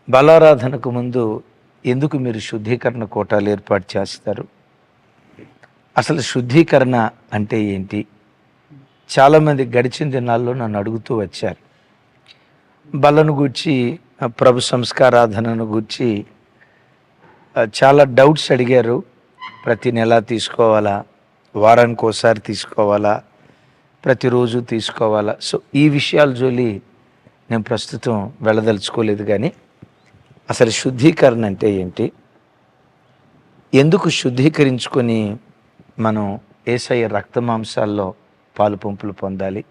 బలారాధనకు ముందు ఎందుకు మీరు శుద్ధీకరణ కోటాలు ఏర్పాటు చేస్తారు? అసలు శుద్ధీకరణ అంటే ఏంటి? చాలామంది గడిచిన దినాల్లో నన్ను అడుగుతూ వచ్చారు. బలను గూర్చి, ప్రభు సంస్కారాధనను గూర్చి చాలా డౌట్స్ అడిగారు. ప్రతి నెల తీసుకోవాలా, వారానికి ఒకసారి తీసుకోవాలా, ప్రతిరోజు తీసుకోవాలా? సో ఈ విషయాల జోలి నేను ప్రస్తుతం వెళ్ళదలుచుకోలేదు. కానీ అసలు శుద్ధీకరణ అంటే ఏంటి? ఎందుకు శుద్ధీకరించుకొని మనం యేసయ్య రక్తమాంసాల్లో పాలు పంపులు పొందాలి?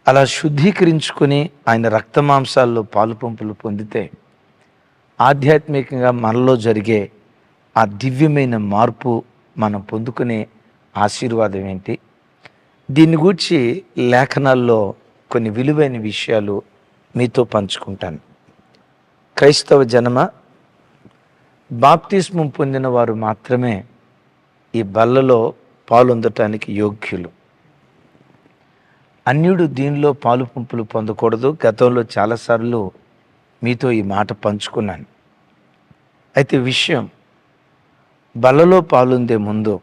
అలా శుద్ధీకరించుకొని ఆయన రక్తమాంసాల్లో పాలు పంపులు పొందితే ఆధ్యాత్మికంగా మనలో జరిగే ఆ దివ్యమైన మార్పు మనం పొందుకునే ఆశీర్వాదం ఏంటి? దీన్ని గూర్చి లేఖనాల్లో కొన్ని విలువైన విషయాలు మీతో పంచుకుంటాను. క్రైస్తవ జనమ, బాప్తిస్మం పొందిన వారు మాత్రమే ఈ బల్లలో పాలొందటానికి యోగ్యులు. అన్యుడు దీనిలో పాలు పంపులు పొందకూడదు. గతంలో చాలాసార్లు మీతో ఈ మాట పంచుకున్నాను. అయితే విషయం, బల్లలో పాలుందే ముందు,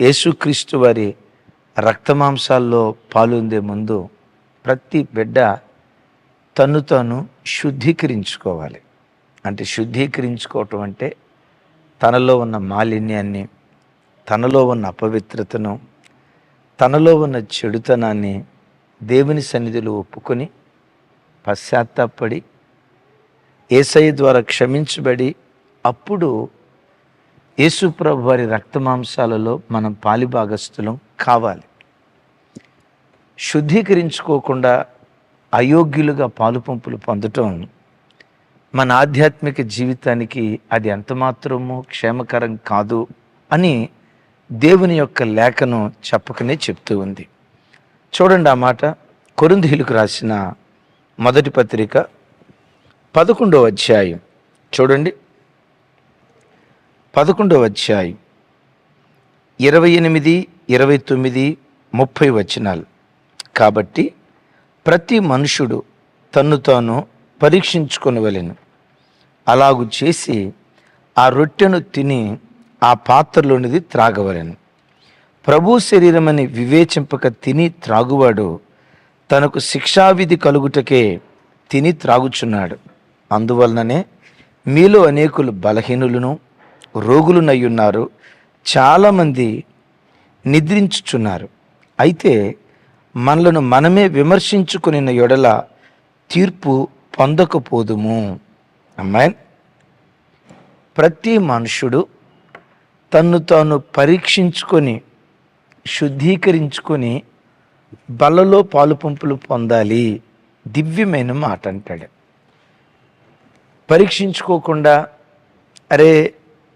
యేసుక్రీస్తు వారి రక్తమాంసాల్లో పాలుందే ముందు ప్రతి బిడ్డ తను తాను శుద్ధీకరించుకోవాలి. అంటే శుద్ధీకరించుకోవటం అంటే తనలో ఉన్న మాలిన్యాన్ని, తనలో ఉన్న అపవిత్రతను, తనలో ఉన్న చెడుతనాన్ని దేవుని సన్నిధిలో ఒప్పుకొని పశ్చాత్తాపడి యేసయ్య ద్వారా క్షమించబడి అప్పుడు యేసుప్రభు వారి రక్తమాంసాలలో మనం పాలిభాగస్థులం కావాలి. శుద్ధీకరించుకోకుండా అయోగ్యులుగా పాలు పంపులు పొందటం మన ఆధ్యాత్మిక జీవితానికి అది ఎంతమాత్రమూ క్షేమకరం కాదు అని దేవుని యొక్క లేఖను చెప్పకనే చెప్తూ ఉంది. చూడండి ఆ మాట. కొరింథీయులకు రాసిన మొదటి పత్రిక 11వ అధ్యాయం చూడండి. 11వ అధ్యాయం 28, 29, 30 వచనాలు. కాబట్టి ప్రతి మనుషుడు తన్ను తాను పరీక్షించుకొనవలెను. అలాగు చేసి ఆ రొట్టెను తిని ఆ పాత్రలోనిది త్రాగవలెను. ప్రభు శరీరమని వివేచింపక తిని త్రాగువాడు తనకు శిక్షావిధి కలుగుటకే తిని త్రాగుచున్నాడు. అందువలననే మీలో అనేకులు బలహీనులను రోగులునయ్యున్నారు, చాలామంది నిద్రించుచున్నారు. అయితే మనలను మనమే విమర్శించుకుని ఎడల తీర్పు పొందకపోదుము. అమ్మాయి, ప్రతి మనుషుడు తన్ను తాను పరీక్షించుకొని శుద్ధీకరించుకొని బలలో పాలు పంపులు పొందాలి. దివ్యమైన మాట అంటాడు. పరీక్షించుకోకుండా అరే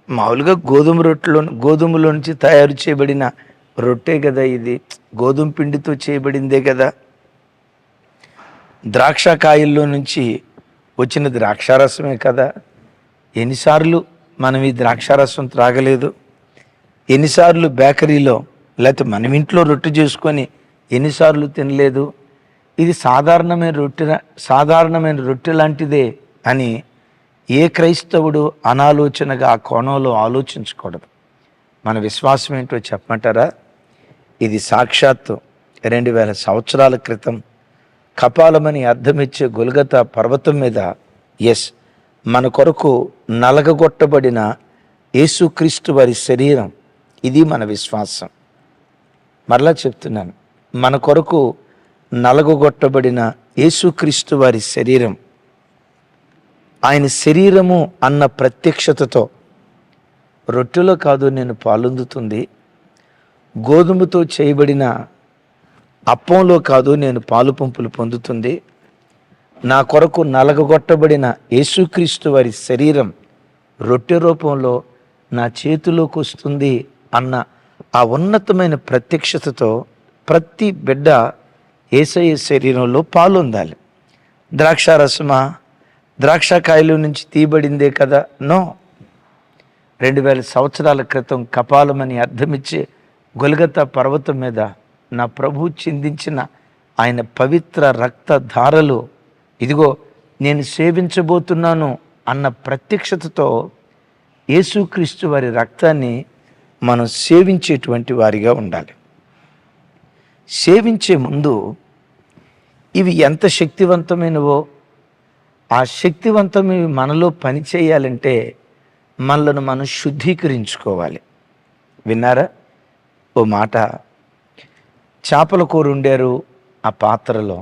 మామూలుగా గోధుమలో నుంచి తయారు చేయబడిన రొట్టె కదా ఇది, గోధుమ పిండితో చేయబడిందే కదా, ద్రాక్షకాయల్లో నుంచి వచ్చిన ద్రాక్షారసమే కదా. ఎన్నిసార్లు మనం ఈ ద్రాక్షారసం త్రాగలేదు? ఎన్నిసార్లు బేకరీలో లేకపోతే మనం ఇంట్లో రొట్టె చేసుకొని ఎన్నిసార్లు తినలేదు? ఇది సాధారణమైన రొట్టె లాంటిదే అని ఏ క్రైస్తవుడు అనాలోచనగా ఆ కోణంలో ఆలోచించకూడదు. మన విశ్వాసం ఏంటో చెప్పమంటారా? ఇది సాక్షాత్తు 2000 సంవత్సరాల క్రితం కపాలమని అర్థమిచ్చే గొల్గతా పర్వతం మీద మన కొరకు నలగగొట్టబడిన యేసుక్రీస్తు వారి శరీరం. ఇది మన విశ్వాసం. మరలా చెప్తున్నాను, మన కొరకు నలగగొట్టబడిన యేసుక్రీస్తు వారి శరీరం, ఆయన శరీరము అన్న ప్రత్యక్షతతో రొట్టెలో కాదు నేను పాలొందుతుంది, గోధుమతో చేయబడిన అప్పంలో కాదు నేను పాలు పంపులు పొందుతుంది, నా కొరకు నలగగొట్టబడిన యేసుక్రీస్తు వారి శరీరం రొట్టె రూపంలో నా చేతిలోకి వస్తుంది అన్న ఆ ఉన్నతమైన ప్రత్యక్షతతో ప్రతి బిడ్డ యేసయ్య శరీరంలో పాలొందాలి. ద్రాక్షారసమా, ద్రాక్షకాయల నుంచి తీయబడిందే కదా? నో. 2000 సంవత్సరాల క్రితం కపాలమని అర్థమిచ్చే గొల్గతా పర్వతం మీద నా ప్రభు చిందించిన ఆయన పవిత్ర రక్త ధారలు ఇదిగో నేను సేవించబోతున్నాను అన్న ప్రత్యక్షతతో యేసుక్రీస్తు వారి రక్తాన్ని మనం సేవించేటువంటి వారిగా ఉండాలి. సేవించే ముందు ఇవి ఎంత శక్తివంతమైనవో, ఆ శక్తివంతమైనవి మనలో పనిచేయాలంటే మనలను మనం శుద్ధీకరించుకోవాలి. విన్నారా? ఓ మాట, చేపల కూర వండారు. ఆ పాత్రలో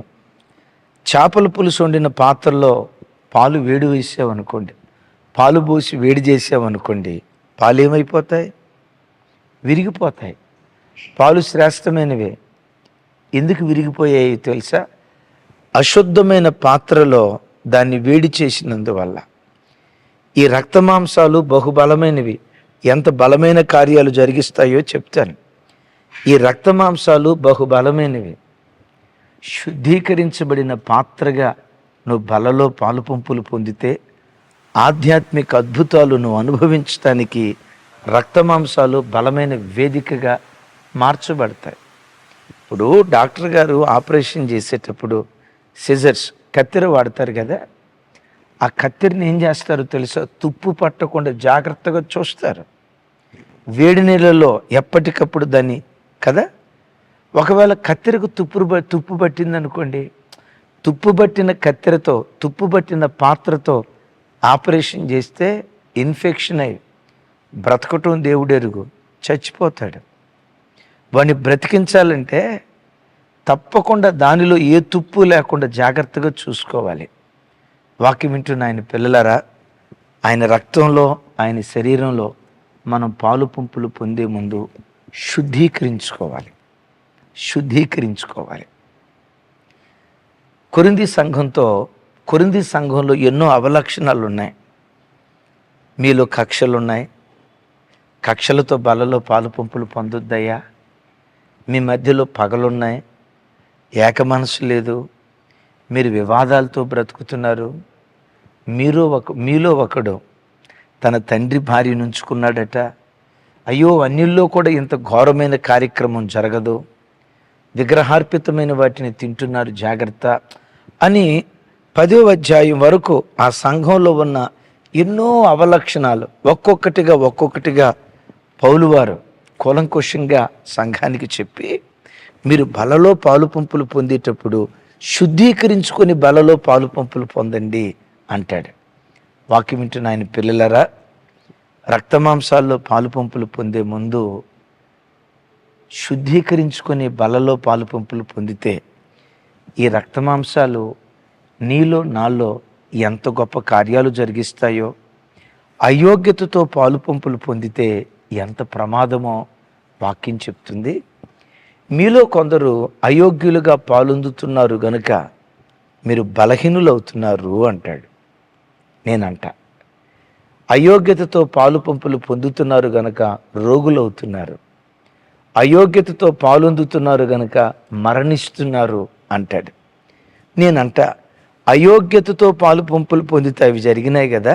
చేపల పులుసు వండిన పాత్రలో పాలు వేడి వేసామనుకోండి, పాలు పోసి వేడి చేసామనుకోండి, పాలు ఏమైపోతాయి? విరిగిపోతాయి. పాలు శ్రేష్టమైనవే. ఎందుకు విరిగిపోయాయి తెలుసా? అశుద్ధమైన పాత్రలో దాన్ని వేడి చేసినందువల్ల. ఈ రక్తమాంసాలు బహుబలమైనవి. ఎంత బలమైన కార్యాలు జరిగిస్తాయో చెప్తాను. ఈ రక్తమాంసాలు బహుబలమైనవి. శుద్ధీకరించబడిన పాత్రగా నువ్వు బలలో పాలు పంపులు పొందితే ఆధ్యాత్మిక అద్భుతాలు నువ్వు అనుభవించడానికి రక్తమాంసాలు బలమైన వేదికగా మార్చబడతాయి. ఇప్పుడు డాక్టర్ గారు ఆపరేషన్ చేసేటప్పుడు సిజర్స్, కత్తెర వాడతారు కదా. ఆ కత్తెరని ఏం చేస్తారో తెలుసా? తుప్పు పట్టకుండా జాగ్రత్తగా చూస్తారు. వేడి నీళ్ళలో ఎప్పటికప్పుడు దాన్ని కదా. ఒకవేళ కత్తెరకు తుప్పు పట్టిందనుకోండి, తుప్పు పట్టిన కత్తెరతో, తుప్పు పట్టిన పాత్రతో ఆపరేషన్ చేస్తే ఇన్ఫెక్షన్ అయి బ్రతకటం దేవుడెరుగు, చచ్చిపోతాడు. వాడిని బ్రతికించాలంటే తప్పకుండా దానిలో ఏ తుప్పు లేకుండా జాగ్రత్తగా చూసుకోవాలి. వాక్యం వింటున్న ఆయన పిల్లలారా, ఆయన రక్తంలో, ఆయన శరీరంలో మనం పాలు పంపులు పొందే ముందు శుద్ధీకరించుకోవాలి. కొరింథీ సంఘంలో ఎన్నో అవలక్షణాలు ఉన్నాయి. మీలో కక్షలున్నాయి. కక్షలతో బలలో పాలు పంపులు పొందొద్దయ్యా. మీ మధ్యలో పగలున్నాయి. ఏక మనసు లేదు. మీరు వివాదాలతో బ్రతుకుతున్నారు. మీలో ఒకడు తన తండ్రి భార్యను ఉంచుకున్నాడట. అయ్యో, అన్యుల్లో కూడా ఇంత ఘోరమైన కార్యక్రమం జరగదు. విగ్రహార్పితమైన వాటిని తింటున్నారు, జాగ్రత్త అని 10వ అధ్యాయం వరకు ఆ సంఘంలో ఉన్న ఎన్నో అవలక్షణాలు ఒక్కొక్కటిగా పౌలువారు కూలంకుషంగా సంఘానికి చెప్పి, మీరు బలలో పాలు పంపులు పొందేటప్పుడు శుద్ధీకరించుకొని బలలో పాలు పంపులు పొందండి అంటాడు. వాక్యం వింటున్న ఆయన పిల్లలరా, రక్తమాంసాల్లో పాలు పంపులు పొందే ముందు శుద్ధీకరించుకొని బలలో పాలు పంపులు పొందితే ఈ రక్తమాంసాలు నీలో నాలో ఎంత గొప్ప కార్యాలు జరిగిస్తాయో, అయోగ్యతతో పాలు పంపులు పొందితే ఎంత ప్రమాదమో వాక్యం చెప్తుంది. మీలో కొందరు అయోగ్యులుగా పాలొందుతున్నారు గనుక మీరు బలహీనులవుతున్నారు అంటాడు. నేనంట, అయోగ్యతతో పాలు పంపులు పొందుతున్నారు గనుక రోగులవుతున్నారు, అయోగ్యతతో పాలొందుతున్నారు గనుక మరణిస్తున్నారు అంటాడు. నేనంట, అయోగ్యతతో పాలు పంపులు పొందితే అవి జరిగినాయి కదా,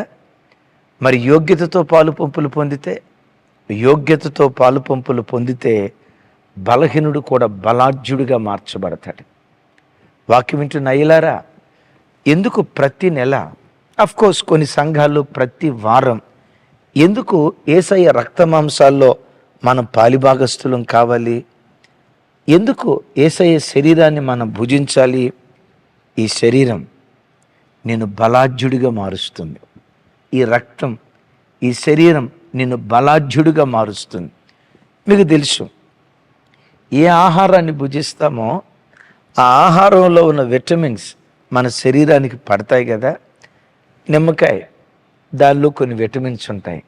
మరి యోగ్యతతో పాలు పంపులు పొందితే, యోగ్యతతో పాలు పంపులు పొందితే బలహీనుడు కూడా బలాఢ్యుడిగా మార్చబడతాడు. వాక్యం వింటున్న అయ్యలారా, ఎందుకు ప్రతి నెల, అఫ్కోర్స్ కొన్ని సంఘాల్లో ప్రతి వారం, ఎందుకు యేసయ్య రక్తమాంసాల్లో మనం పాలిభాగస్థులం కావాలి? ఎందుకు యేసయ్య శరీరాన్ని మనం భుజించాలి? ఈ శరీరం నిన్ను బలాఢ్యుడిగా మారుస్తుంది. ఈ రక్తం, ఈ శరీరం నిన్ను బలాఢ్యుడిగా మారుస్తుంది. మీకు తెలుసు, ఏ ఆహారాన్ని భుజిస్తామో ఆ ఆహారంలో ఉన్న విటమిన్స్ మన శరీరానికి పడతాయి కదా. నిమ్మకాయ, దానిలో కొన్ని విటమిన్స్ ఉంటాయి.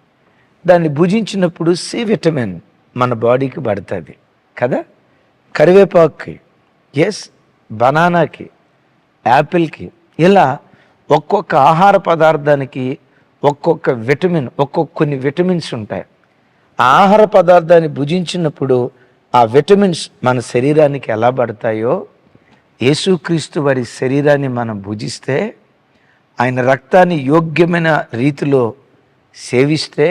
దాన్ని భుజించినప్పుడు సి విటమిన్ మన బాడీకి పడుతుంది కదా. కరివేపాకుకి, ఎస్, బనానాకి, యాపిల్కి, ఇలా ఒక్కొక్క ఆహార పదార్థానికి ఒక్కొక్క విటమిన్, కొన్ని విటమిన్స్ ఉంటాయి. ఆ ఆహార పదార్థాన్ని భుజించినప్పుడు ఆ విటమిన్స్ మన శరీరానికి ఎలా పడతాయో, యేసుక్రీస్తు వారి శరీరాన్ని మనం భుజిస్తే, ఆయన రక్తాన్ని యోగ్యమైన రీతిలో సేవిస్తే,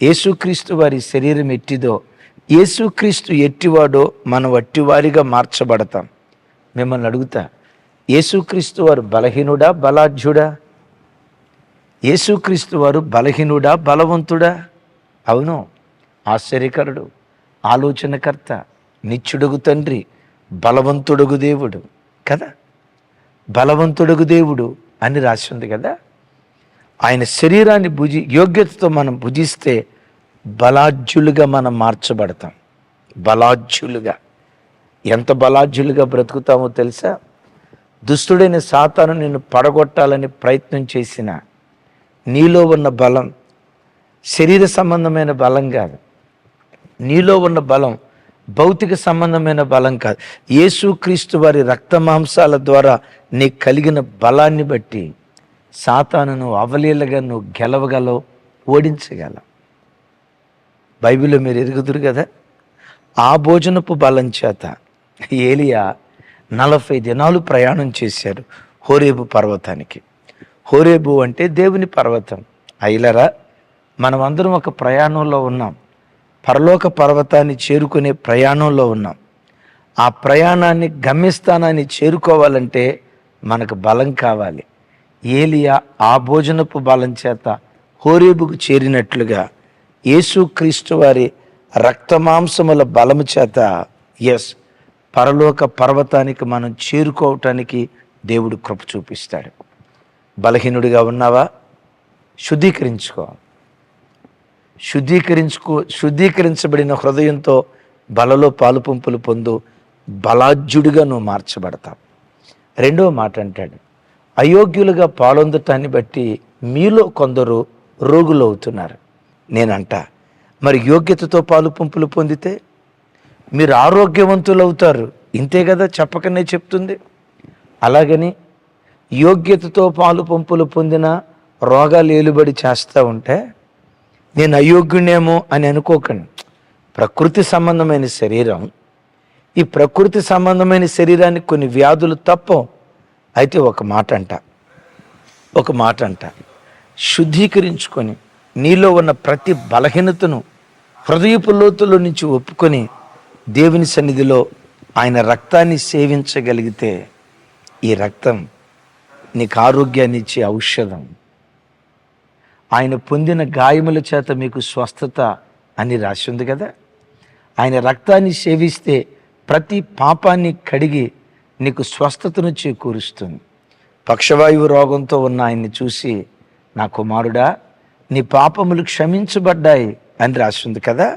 యేసుక్రీస్తు వారి శరీరం ఎట్టిదో, యేసుక్రీస్తు ఎట్టివాడో మనం వట్టివారిగా మార్చబడతాం. మిమ్మల్ని అడుగుతా, యేసుక్రీస్తు వారు బలహీనుడా బలాఢ్యుడా? యేసుక్రీస్తు వారు బలహీనుడా బలవంతుడా? అవును, ఆశ్చర్యకరుడు, ఆలోచనకర్త, నిత్యుడుగు తండ్రి, బలవంతుడుగు దేవుడు కదా. బలవంతుడుగు దేవుడు అని రాసి ఉంది కదా. ఆయన శరీరాన్ని యోగ్యతతో మనం భుజిస్తే బలాఢ్యులుగా మనం మార్చబడతాం. బలాఢ్యులుగా. ఎంత బలాఢ్యులుగా బ్రతుకుతామో తెలుసా? దుష్టుడైన సాతాను నిన్ను పడగొట్టాలని ప్రయత్నం చేసిన నీలో ఉన్న బలం శరీర సంబంధమైన బలం కాదు. నీలో ఉన్న బలం భౌతిక సంబంధమైన బలం కాదు. యేసుక్రీస్తు వారి రక్త మాంసాల ద్వారా నీకు కలిగిన బలాన్ని బట్టి సాతానును అవలీలగా నువ్వు గెలవగలవు, ఓడించగలవు. బైబిల్లో మీరు ఎరుగుదురు కదా, ఆ భోజనపు బలం చేత ఏలియా 40 దినాలు ప్రయాణం చేశారు హోరేబు పర్వతానికి. హోరేబు అంటే దేవుని పర్వతం. అయిలరా, మనమందరం ఒక ప్రయాణంలో ఉన్నాం. పరలోక పర్వతాన్ని చేరుకునే ప్రయాణంలో ఉన్నాం. ఆ ప్రయాణాన్ని గమ్యస్థానాన్ని చేరుకోవాలంటే మనకు బలం కావాలి. ఏలియా ఆ భోజనపు బలం చేత హోరేబుకు చేరినట్లుగా యేసుక్రీస్తు వారి రక్తమాంసముల బలము చేత పరలోక పర్వతానికి మనం చేరుకోవటానికి దేవుడు కృప చూపిస్తాడు. బలహీనుడిగా ఉన్నావా? శుద్ధీకరించబడిన హృదయంతో బలలో పాలు పంపులు పొందు, బలాఢ్యుడిగా నువ్వు మార్చబడతావు. రెండవ మాట అంటాడు, అయోగ్యులుగా పాలొందటాన్ని బట్టి మీలో కొందరు రోగులు అవుతున్నారు. నేనంట, మరి యోగ్యతతో పాలు పంపులు పొందితే మీరు ఆరోగ్యవంతులు అవుతారు. ఇంతే కదా చెప్పకనే చెప్తుంది. అలాగని యోగ్యతతో పాలు పంపులు పొందిన రోగాలు ఏలుబడి చేస్తూ ఉంటే నేను అయోగ్యునేమో అని అనుకోకండి. ప్రకృతి సంబంధమైన శరీరం, ఈ ప్రకృతి సంబంధమైన శరీరానికి కొన్ని వ్యాధులు తప్పవు. అయితే ఒక మాట అంట, శుద్ధీకరించుకొని నీలో ఉన్న ప్రతి బలహీనతను హృదయపు లోతుల నుంచి ఒప్పుకొని దేవుని సన్నిధిలో ఆయన రక్తాన్ని సేవించగలిగితే ఈ రక్తం నీకు ఆరోగ్యాన్ని ఇచ్చే ఔషధం. ఆయన పొందిన గాయముల చేత మీకు స్వస్థత అని రాసి ఉంది కదా. ఆయన రక్తాన్ని సేవిస్తే ప్రతి పాపాన్ని కడిగి నీకు స్వస్థతను చేకూరుస్తుంది. పక్షవాయువు రోగంతో ఉన్న ఆయన్ని చూసి, నా కుమారుడా, నీ పాపములు క్షమించబడ్డాయి అని రాసింది కదా.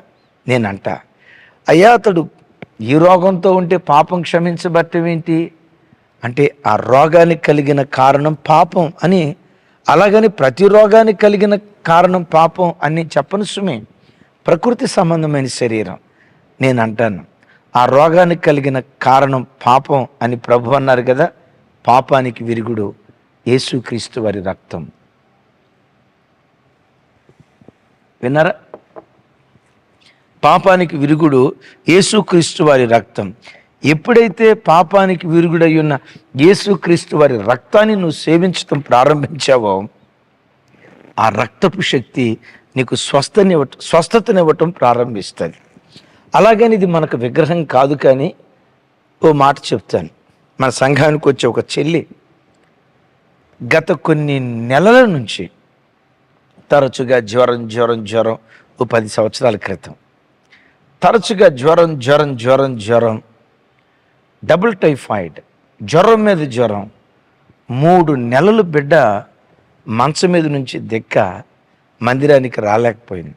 నేనంట, అయ్యా, అతడు ఈ రోగంతో ఉంటే పాపం క్షమించబడటం ఏంటి అంటే, ఆ రోగానికి కలిగిన కారణం పాపం అని, అలాగని ప్రతి రోగానికి కలిగిన కారణం పాపం అని చెప్పను సుమే. ప్రకృతి సంబంధమైన శరీరం, నేను అంటాను, ఆ రోగానికి కలిగిన కారణం పాపం అని ప్రభు అన్నారు కదా. పాపానికి విరుగుడు యేసుక్రీస్తు వారి రక్తం. విన్నారా? పాపానికి విరుగుడు యేసుక్రీస్తు వారి రక్తం. ఎప్పుడైతే పాపానికి విరుగుడై ఉన్న యేసుక్రీస్తు వారి రక్తాన్ని నువ్వు సేవించడం ప్రారంభించావో, ఆ రక్తపు శక్తి నీకు స్వస్థతనివ్వటం ప్రారంభిస్తుంది. అలాగని ఇది మనకు విగ్రహం కాదు. కానీ ఓ మాట చెప్తాను. మన సంఘానికి వచ్చే ఒక చెల్లి గత కొన్ని నెలల నుంచి తరచుగా జ్వరం ఓ 10 సంవత్సరాల క్రితం తరచుగా జ్వరం, డబుల్ టైఫాయిడ్, జ్వరం మీద జ్వరం, 3 నెలలు బిడ్డ మంచం మీద నుంచి దిక్క మందిరానికి రాలేకపోయింది.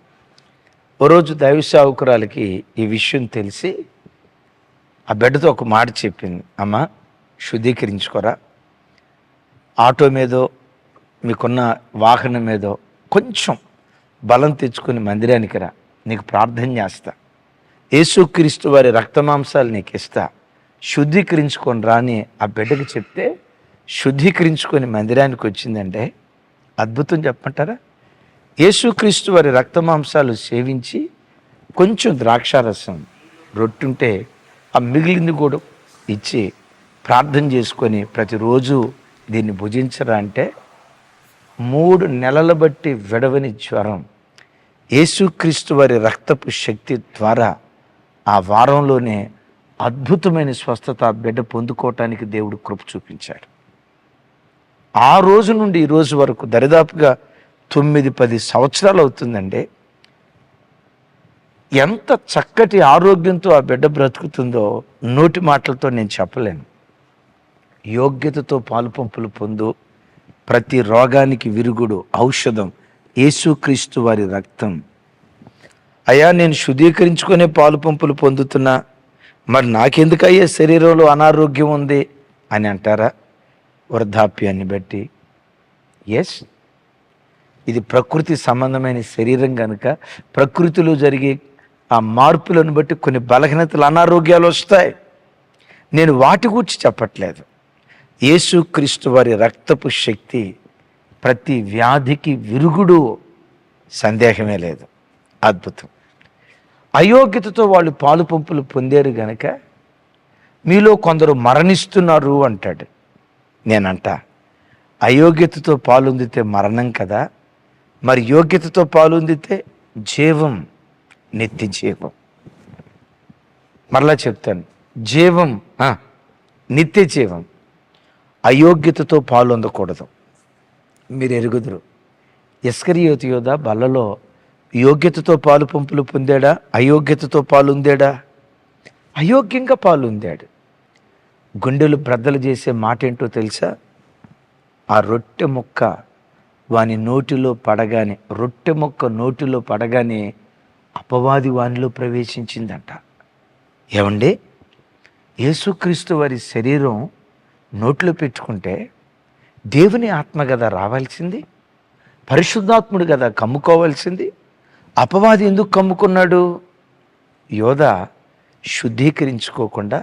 ఓ రోజు దైవ సేవకురాలికి ఈ విషయం తెలిసి ఆ బిడ్డతో ఒక మాట చెప్పింది, అమ్మ శుద్ధీకరించుకోరా, ఆటో మీదో మీకున్న వాహనం మీదో కొంచెం బలం తెచ్చుకొని మందిరానికి రా, నీకు ప్రార్థన చేస్తా, యేసుక్రీస్తు వారి రక్తమాంసాలు నీకు ఇస్తా, శుద్ధీకరించుకొని రాని ఆ బిడ్డకి చెప్తే శుద్ధీకరించుకొని మందిరానికి వచ్చిందంటే అద్భుతం చెప్పమంటారా? యేసుక్రీస్తు వారి రక్తమాంసాలు సేవించి కొంచెం ద్రాక్షారసం రొట్టుంటే ఆ మిగిలింది కూడా ఇచ్చి ప్రార్థన చేసుకొని ప్రతిరోజు దీన్ని భుజించరా అంటే 3 నెలల బట్టి విడవని జ్వరం యేసుక్రీస్తు వారి రక్తపు శక్తి ద్వారా ఆ వారంలోనే అద్భుతమైన స్వస్థత ఆ బిడ్డ పొందుకోవటానికి దేవుడు కృప చూపించాడు. ఆ రోజు నుండి ఈ రోజు వరకు దరిదాపుగా 9-10 సంవత్సరాలు అవుతుందండి. ఎంత చక్కటి ఆరోగ్యంతో ఆ బిడ్డ బ్రతుకుతుందో నోటి మాటలతో నేను చెప్పలేను. యోగ్యతతో పాలు పంపులు పొందు, ప్రతి రోగానికి విరుగుడు ఔషధం యేసుక్రీస్తు వారి రక్తం. అయ్యా, నేను శుద్ధీకరించుకునే పాలు పంపులు పొందుతున్నా, మరి నాకెందుకయ్యే శరీరంలో అనారోగ్యం ఉంది అని అంటారా? వృద్ధాప్యాన్ని బట్టి. ఎస్, ఇది ప్రకృతి సంబంధమైన శరీరం కనుక ప్రకృతిలో జరిగే ఆ మార్పులను బట్టి కొన్ని బలహీనతలు, అనారోగ్యాలు వస్తాయి. నేను వాటి గురించి చెప్పట్లేదు. యేసుక్రీస్తు వారి రక్తపు శక్తి ప్రతి వ్యాధికి విరుగుడు, సందేహమే లేదు. అద్భుతం. అయోగ్యతతో వాళ్ళు పాలు పంపులు పొందారు గనక మీలో కొందరు మరణిస్తున్నారు అంటాడు. నేనంట, అయోగ్యతతో పాలుందితే మరణం కదా, మరి యోగ్యతతో పాలుందితే జీవం, నిత్య జీవం. మరలా చెప్తాను, జీవం, నిత్య జీవం. అయోగ్యతతో పాలొందకూడదు. మీరు ఎరుగుదురు, ఇస్కరియోతు యోధ బల్లలో యోగ్యతతో పాలు పంపులు పొందాడా, అయోగ్యతతో పాలుందాడా? అయోగ్యంగా పాలుందాడు. గుండెలు బ్రద్దలు చేసే మాట ఏంటో తెలుసా? ఆ రొట్టె ముక్క వాని నోటిలో పడగానే, రొట్టె ముక్క నోటిలో పడగానే అపవాది వానిలో ప్రవేశించిందంట. ఏమండి, యేసుక్రీస్తు వారి శరీరం నోట్లో పెట్టుకుంటే దేవుని ఆత్మ కదా రావాల్సింది, పరిశుద్ధాత్ముడు కదా కమ్ముకోవాల్సింది. అపవాది ఎందుకు కమ్ముకున్నాడు? యోధ శుద్ధీకరించుకోకుండా,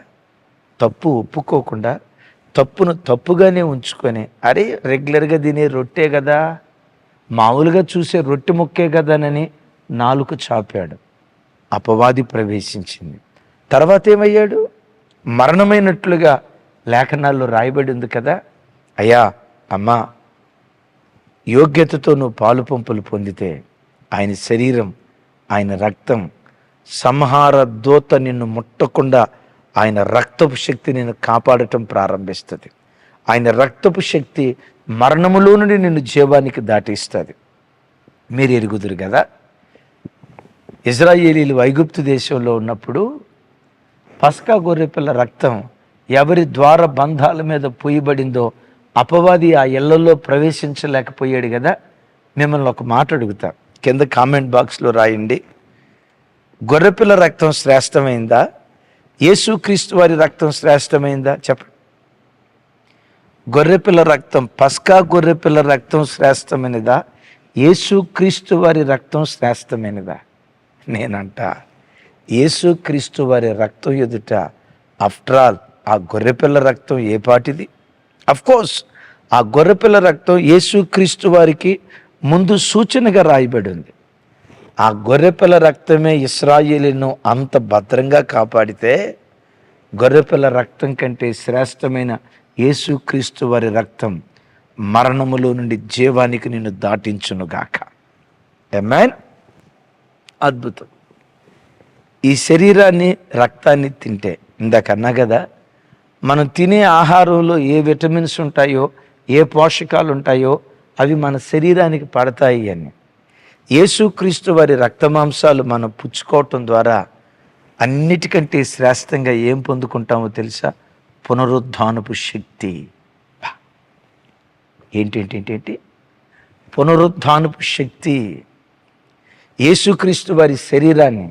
తప్పు ఒప్పుకోకుండా, తప్పును తప్పుగానే ఉంచుకొని, అరే రెగ్యులర్గా తినే రొట్టె కదా, మామూలుగా చూసే రొట్టె ముక్కే కదానని నాలుక చాపాడు. అపవాది ప్రవేశించింది. తర్వాత ఏమయ్యాడు? మరణమైనట్లుగా లేఖనాల్లో రాయబడి ఉంది కదా. అయ్యా, అమ్మా, యోగ్యతతో నువ్వు పాలు పంపులు పొందితే ఆయన శరీరం, ఆయన రక్తం, సంహార దూత నిన్ను ముట్టకుండా ఆయన రక్తపు శక్తి నిన్ను కాపాడటం ప్రారంభిస్తుంది. ఆయన రక్తపు శక్తి మరణములో నుండి నిన్ను జీవానికి దాటిస్తుంది. మీరు ఎరుగుదురు కదా, ఇజ్రాయేలీలు ఐగుప్తు దేశంలో ఉన్నప్పుడు పస్కా గొర్రెపిల్ల రక్తం ఎవరి ద్వార బంధాల మీద పోయబడిందో అపవాది ఆ ఇళ్లలో ప్రవేశించలేకపోయాడు కదా. మిమ్మల్ని ఒక మాట అడుగుతా, కింద కామెంట్ బాక్స్లో రాయండి. గొర్రెపిల్ల రక్తం శ్రేష్టమైందా, యేసుక్రీస్తు వారి రక్తం శ్రేష్టమైందా? చెప్పండి. గొర్రెపిల్ల రక్తం, పస్కా గొర్రెపిల్ల రక్తం శ్రేష్టమైనదా, యేసుక్రీస్తు వారి రక్తం శ్రేష్టమైనదా? నేనంట, యేసుక్రీస్తు వారి రక్తం ఎదుట ఆఫ్టర్ ఆల్ ఆ గొర్రెపిల్ల రక్తం ఏ పాటిది? అఫ్కోర్స్ ఆ గొర్రెపిల్ల రక్తం యేసుక్రీస్తు వారికి ముందు సూచనగా రాయబడి ఉంది. ఆ గొర్రెపిల్ల రక్తమే ఇశ్రాయేలును అంత భద్రంగా కాపాడితే గొర్రెపిల్ల రక్తం కంటే శ్రేష్టమైన యేసుక్రీస్తు వారి రక్తం మరణములో నుండి జీవానికి నిన్ను దాటించునుగాక. ఆమేన్. అద్భుతం. ఈ శరీరాన్ని, రక్తాన్ని తింటే, ఇందాకన్నా కదా, మనం తినే ఆహారంలో ఏ విటమిన్స్ ఉంటాయో, ఏ పోషకాలు ఉంటాయో అవి మన శరీరానికి పడతాయి అని. యేసుక్రీస్తు వారి రక్తమాంసాలు మనం పుచ్చుకోవటం ద్వారా అన్నిటికంటే శ్రేష్టంగా ఏం పొందుకుంటామో తెలుసా? పునరుద్ధానపు శక్తి. ఏంటి పునరుద్ధానపు శక్తి. యేసుక్రీస్తు వారి శరీరాన్ని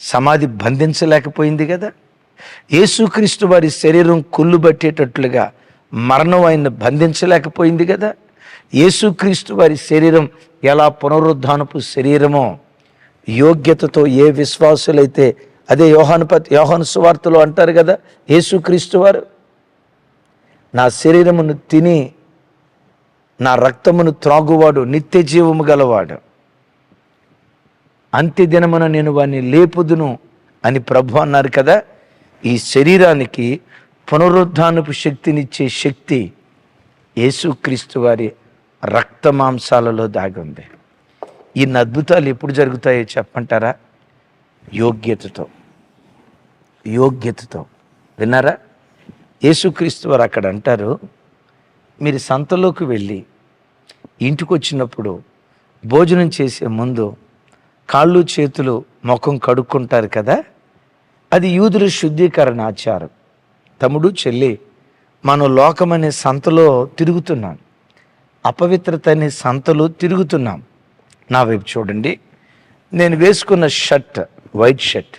సమాధి బంధించలేకపోయింది కదా. యేసుక్రీస్తు వారి శరీరం కుళ్ళు పట్టేటట్లుగా మరణం ఆయన బంధించలేకపోయింది కదా. యేసుక్రీస్తు వారి శరీరం ఎలా పునరుద్ధానపు శరీరమో, యోగ్యతతో ఏ విశ్వాసులైతే, అదే యోహాను సువార్తలో అంటారు కదా, యేసుక్రీస్తు వారు నా శరీరమును తిని నా రక్తమును త్రాగువాడు నిత్య జీవము గలవాడు, అంత్యదినమున నేను వాడిని లేపుదును అని ప్రభు అన్నారు కదా. ఈ శరీరానికి పునరుద్ధానపు శక్తినిచ్చే శక్తి యేసుక్రీస్తు వారి రక్త మాంసాలలో దాగి ఉంది. ఇన్ని అద్భుతాలు ఎప్పుడు జరుగుతాయో చెప్పంటారా? యోగ్యతతో. యోగ్యతతో. విన్నారా? యేసుక్రీస్తు వారు అక్కడ అంటారు, మీరు సంతలోకి వెళ్ళి ఇంటికి వచ్చినప్పుడు భోజనం చేసే ముందు కాళ్ళు చేతులు ముఖం కడుక్కుంటారు కదా, అది యూదుల శుద్ధీకరణ ఆచారం. తమ్ముడు, చెల్లి, మనం లోకమనే సంతలో తిరుగుతున్నాం, అపవిత్రత అనే సంతలో తిరుగుతున్నాం. నా వైపు చూడండి, నేను వేసుకున్న షర్ట్ వైట్ షర్ట్.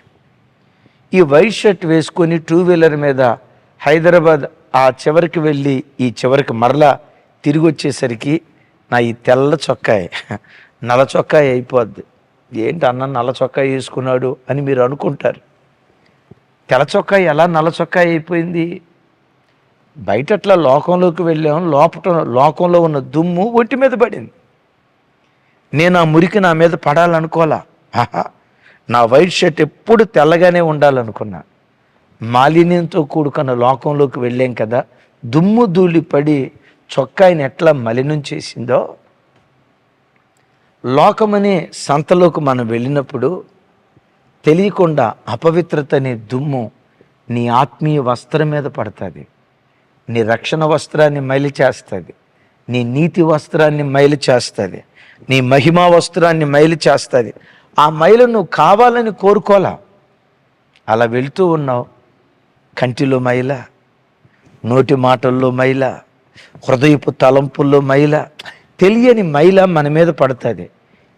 ఈ వైట్ షర్ట్ వేసుకొని 2 వీలర్ మీద హైదరాబాద్ ఆ చివరికి వెళ్ళి ఈ చివరికి మరలా తిరిగి వచ్చేసరికి నా ఈ తెల్ల చొక్కాయి నల్ల చొక్కాయి అయిపోద్ది. ఏంటి అన్న నల్ల చొక్కాయి వేసుకున్నాడు అని మీరు అనుకుంటారు. తెల్ల చొక్కాయి ఎలా నల్ల చొక్కాయి అయిపోయింది? బయట అట్లా లోకంలోకి వెళ్ళాం, లోకంలో ఉన్న దుమ్ము ఒంటి మీద పడింది. నేను ఆ మురికి నా మీద పడాలనుకోలా. నా వైట్ షర్ట్ ఎప్పుడు తెల్లగానే ఉండాలనుకున్నా. మాలిన్యంతో కూడుకున్న లోకంలోకి వెళ్ళాం కదా, దుమ్ము ధూళి పడి చొక్కాయిని ఎట్లా మలినం చేసిందో, లోకమనే సంతలోకి మనం వెళ్ళినప్పుడు తెలియకుండా అపవిత్రత అనే దుమ్ము నీ ఆత్మీయ వస్త్రం మీద పడుతుంది. నీ రక్షణ వస్త్రాన్ని మైలు చేస్తుంది, నీ నీతి వస్త్రాన్ని మైలు చేస్తుంది, నీ మహిమా వస్త్రాన్ని మైలు చేస్తుంది. ఆ మైలు నువ్వు కావాలని కోరుకోలా. అలా వెళుతూ ఉన్నావు, కంటిలో మైల, నోటి మాటల్లో మైల, హృదయపు తలంపుల్లో మైల, తెలియని మైల మన మీద పడుతుంది.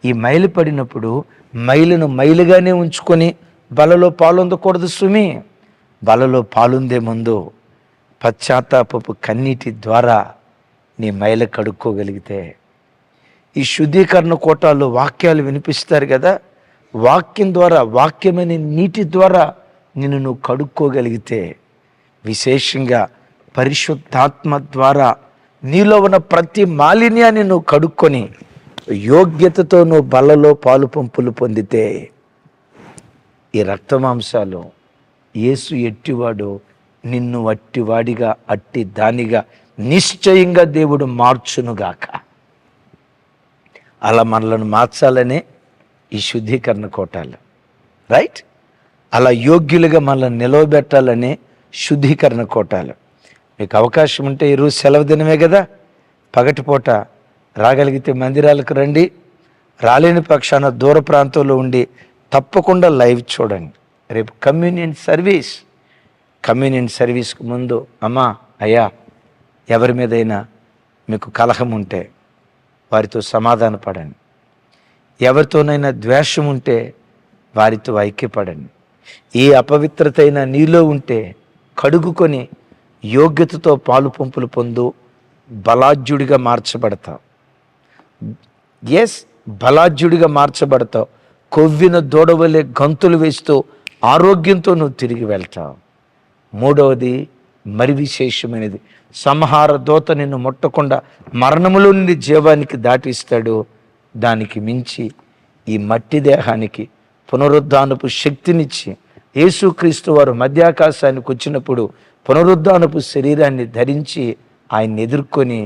ఈ మైలు పడినప్పుడు మైలును మైలుగానే ఉంచుకొని బలలో పాలొందకూడదు సుమి. బలలో పాలుందే ముందు పశ్చాత్తాపపు కన్నీటి ద్వారా నీ మైల కడుక్కోగలిగితే, ఈ శుద్ధీకరణ కోటాల్లో వాక్యాలు వినిపిస్తారు కదా, వాక్యం ద్వారా, వాక్యమనే నీటి ద్వారా నిన్ను నువ్వు కడుక్కోగలిగితే, విశేషంగా పరిశుద్ధాత్మ ద్వారా నీలో ఉన్న ప్రతి మాలిన్యాన్ని నువ్వు కడుక్కొని యోగ్యతతో నువ్వు బలలో పాలు పంపులు పొందితే, ఈ రక్తమాంసాలు యేసు ఎట్టివాడు నిన్ను అట్టివాడిగా, అట్టి దానిగా నిశ్చయంగా దేవుడు మార్చునుగాక. అలా మనలను మార్చాలనే ఈ శుద్ధీకరణ కోటాలు, రైట్? అలా యోగ్యులుగా మనల్ని నిలవబెట్టాలనే శుద్ధీకరణ కోటాలు. మీకు అవకాశం ఉంటే ఈరోజు సెలవు దినమే కదా, పగటిపూట రాగలిగితే మందిరాలకు రండి. రాలేని పక్షాన దూర ప్రాంతంలో ఉండి తప్పకుండా లైవ్ చూడండి. రేపు కమ్యూనియన్ సర్వీస్కు ముందు అమ్మా, అయ్యా, ఎవరి మీదైనా మీకు కలహం ఉంటే వారితో సమాధాన పడండి. ఎవరితోనైనా ద్వేషం ఉంటే వారితో ఐక్యపడండి. ఏ అపవిత్రత అయినా నీలో ఉంటే కడుగుకొని యోగ్యతతో పాలు పంపులు పొందు, బలాఢ్యుడిగా మార్చబడతావు. బలాఢ్యుడిగా మార్చబడతావు. కొవ్విన దూడవలే గంతులు వేస్తూ ఆరోగ్యంతో నువ్వు తిరిగి వెళ్తావు. మూడవది మరి విశేషమైనది, సంహార దూత నిన్ను ముట్టకుండా మరణములో నుండి జీవానికి దాటిస్తాడు. దానికి మించి ఈ మట్టి దేహానికి పునరుద్ధానపు శక్తినిచ్చి, యేసుక్రీస్తు వారు మధ్యాకాశానికి వచ్చినప్పుడు పునరుద్ధానపు శరీరాన్ని ధరించి ఆయన్ని ఎదుర్కొని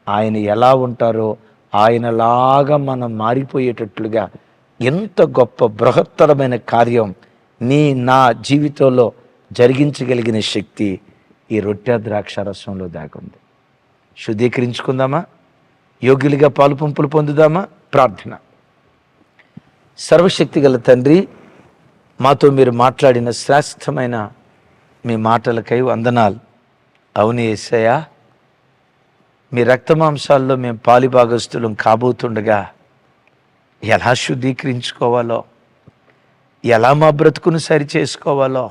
ఆయన ఎలా ఉంటారో ఆయనలాగా మనం మారిపోయేటట్లుగా ఎంత గొప్ప బృహత్తరమైన కార్యం నీ నా జీవితంలో జరిగించగలిగిన శక్తి ఈ రొట్టె ద్రాక్షారసంలో దాగుంది. శుద్ధీకరించుకుందామా? యోగ్యులుగా పాలు పంపులు పొందుదామా? ప్రార్థన. సర్వశక్తి గల తండ్రి, మాతో మీరు మాట్లాడిన శ్రేష్టమైన మీ మాటలకై వందనాలు. అవును యేసయ్యా, మీ రక్తమాంసాల్లో మేము పాలిభాగస్తులం కాబోతుండగా ఎలా శుద్ధీకరించుకోవాలో, ఎలా మా బ్రతుకును సరి చేసుకోవాలో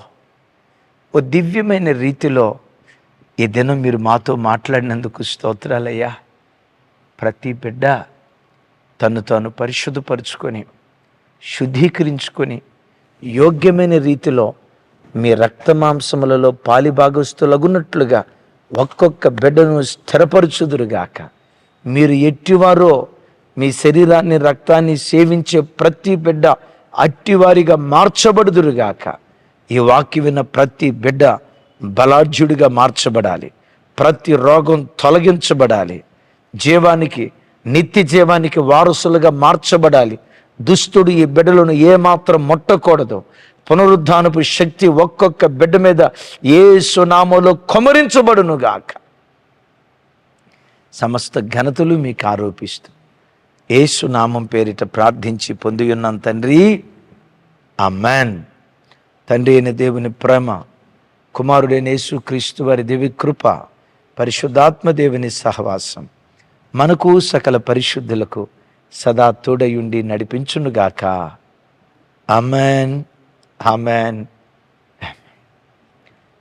ఓ దివ్యమైన రీతిలో ఈ దినం మీరు మాతో మాట్లాడినందుకు స్తోత్రాలయ్యా. ప్రతి బిడ్డ తను తాను పరిశుద్ధపరుచుకొని శుద్ధీకరించుకొని యోగ్యమైన రీతిలో మీ రక్తమాంసములలో పాలిభాగస్తులగున్నట్లుగా ఒక్కొక్క బిడ్డను స్థిరపరచుదురుగాక. మీరు ఎట్టివారో మీ శరీరాన్ని రక్తాన్ని సేవించే ప్రతి బిడ్డ అట్టివారిగా మార్చబడుదురుగాక. ఈ వాక్యం విన్న ప్రతి బిడ్డ బలాఢ్యుడిగా మార్చబడాలి. ప్రతి రోగం తొలగించబడాలి. జీవానికి, నిత్య జీవానికి వారసులుగా మార్చబడాలి. దుష్టుడు ఈ బిడ్డలను ఏమాత్రం ముట్టకూడదు. పునరుద్ధానపు శక్తి ఒక్కొక్క బిడ్డ మీద యేసు నామములో కుమ్మరించబడునుగాక. సమస్త ఘనతలు మీకు ఆరోపిస్తూ యేసు నామం పేరిట ప్రార్థించి పొంది ఉన్నాం తండ్రి, ఆమేన్. తండ్రి అయిన దేవుని ప్రేమ, కుమారుడైన యేసు క్రీస్తు వారి దివ్య కృప, పరిశుద్ధాత్మ దేవుని సహవాసం మనకు సకల పరిశుద్ధులకు సదా తోడయుండి నడిపించునుగాక. ఆమేన్, ఆమేన్.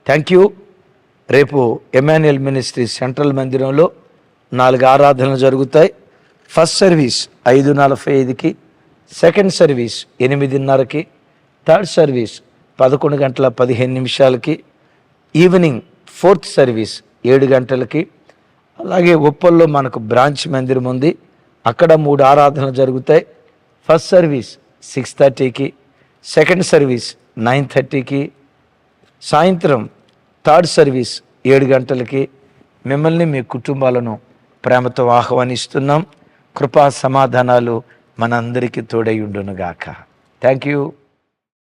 Thank you. రేపు ఎమాన్యుయల్ మినిస్ట్రీ సెంట్రల్ మందిరంలో 4 ఆరాధనలు జరుగుతాయి. ఫస్ట్ సర్వీస్ 5:45కి, సెకండ్ సర్వీస్ 8:30కి, third service 11:15 evening fourth service 7 గంటలకి. అలాగే ఉప్పల్లో మనకు బ్రాంచ్ మందిరం ఉంది, అక్కడ 3 ఆరాధనలు జరుగుతాయి. ఫస్ట్ సర్వీస్ 6:30కి, సెకండ్ సర్వీస్ 9:30కి, సాయంత్రం థర్డ్ సర్వీస్ 7 గంటలకి. మిమ్మల్ని మీ కుటుంబాలను ప్రేమతో ఆహ్వానిస్తున్నాం. కృపా సమాధానాలు మనందరికీ తోడై ఉండునుగాక. Thank you.